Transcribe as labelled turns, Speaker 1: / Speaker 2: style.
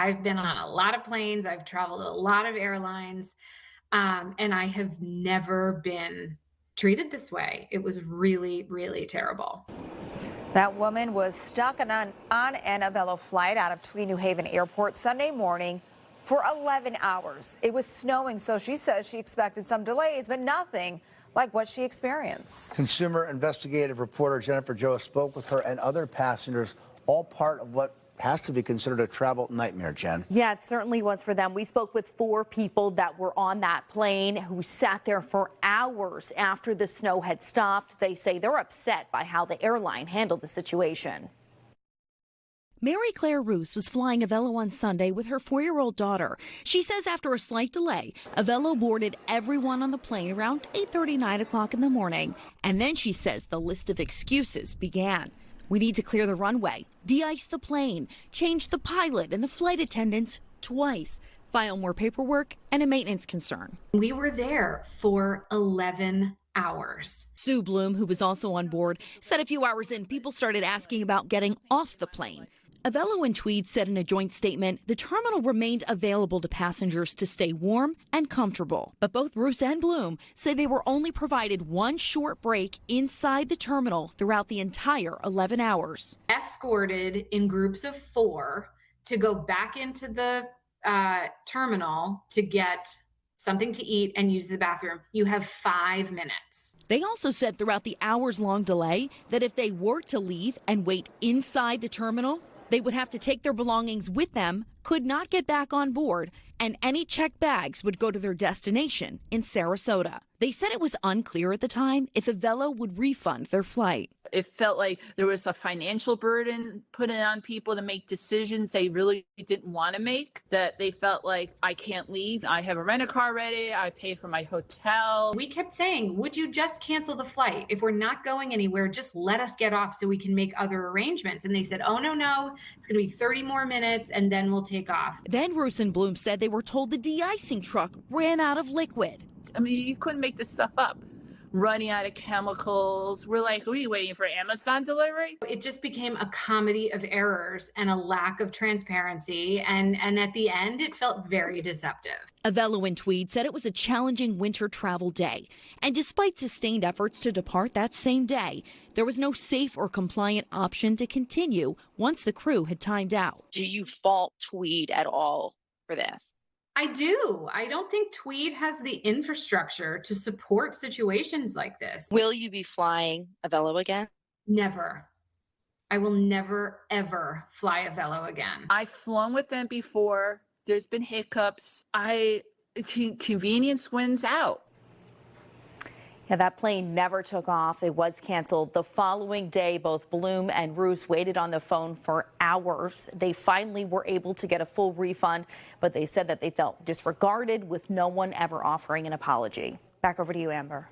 Speaker 1: I've been on a lot of planes, I've traveled a lot of airlines, and I have never been treated this way. It was really, really terrible.
Speaker 2: That woman was stuck on an Avelo flight out of Tweed New Haven Airport Sunday morning for 11 hours. It was snowing, so she says she expected some delays, but nothing like what she experienced.
Speaker 3: Consumer investigative reporter Jennifer Joe spoke with her and other passengers, all part of what has to be considered a travel nightmare, Jen.
Speaker 4: Yeah, it certainly was for them. We spoke with 4 people that were on that plane who sat there for hours after the snow had stopped. They say they're upset by how the airline handled the situation.
Speaker 5: Mary Claire Roos was flying Avelo on Sunday with her 4-year-old daughter. She says after a slight delay, Avelo boarded everyone on the plane around 8:30, 9 o'clock in the morning. And then she says the list of excuses began. We need to clear the runway, de-ice the plane, change the pilot and the flight attendants twice, file more paperwork, and a maintenance concern.
Speaker 1: We were there for 11 hours.
Speaker 5: Sue Bloom, who was also on board, said a few hours in, people started asking about getting off the plane. Avelo and Tweed said in a joint statement the terminal remained available to passengers to stay warm and comfortable. But both Roos and Bloom say they were only provided one short break inside the terminal throughout the entire 11 hours.
Speaker 1: Escorted in groups of 4 to go back into the terminal to get something to eat and use the bathroom. You have 5 minutes.
Speaker 5: They also said throughout the hours-long delay that if they were to leave and wait inside the terminal, they would have to take their belongings with them, could not get back on board, and any checked bags would go to their destination in Sarasota. They said it was unclear at the time if Avelo would refund their flight.
Speaker 6: It felt like there was a financial burden put in on people to make decisions they really didn't want to make, that they felt like, I can't leave. I have a rent-a-car ready. I pay for my hotel.
Speaker 1: We kept saying, would you just cancel the flight? If we're not going anywhere, just let us get off so we can make other arrangements. And they said, oh, no, it's going to be 30 more minutes and then we'll take off.
Speaker 5: Then Roos and Bloom said they were told the de-icing truck ran out of liquid.
Speaker 6: I mean, you couldn't make this stuff up. Running out of chemicals. We're like, are we waiting for Amazon delivery?
Speaker 1: It just became a comedy of errors and a lack of transparency. And at the end, it felt very deceptive.
Speaker 5: Avelo and Tweed said it was a challenging winter travel day. And despite sustained efforts to depart that same day, there was no safe or compliant option to continue once the crew had timed out.
Speaker 7: Do you fault Tweed at all for this?
Speaker 1: I do. I don't think Tweed has the infrastructure to support situations like this.
Speaker 7: Will you be flying Avelo again?
Speaker 1: Never. I will never, ever fly Avelo again.
Speaker 6: I've flown with them before. There's been hiccups. Convenience wins out.
Speaker 4: Yeah, that plane never took off. It was canceled. The following day, both Bloom and Roos waited on the phone for hours. They finally were able to get a full refund, but they said that they felt disregarded with no one ever offering an apology. Back over to you, Amber.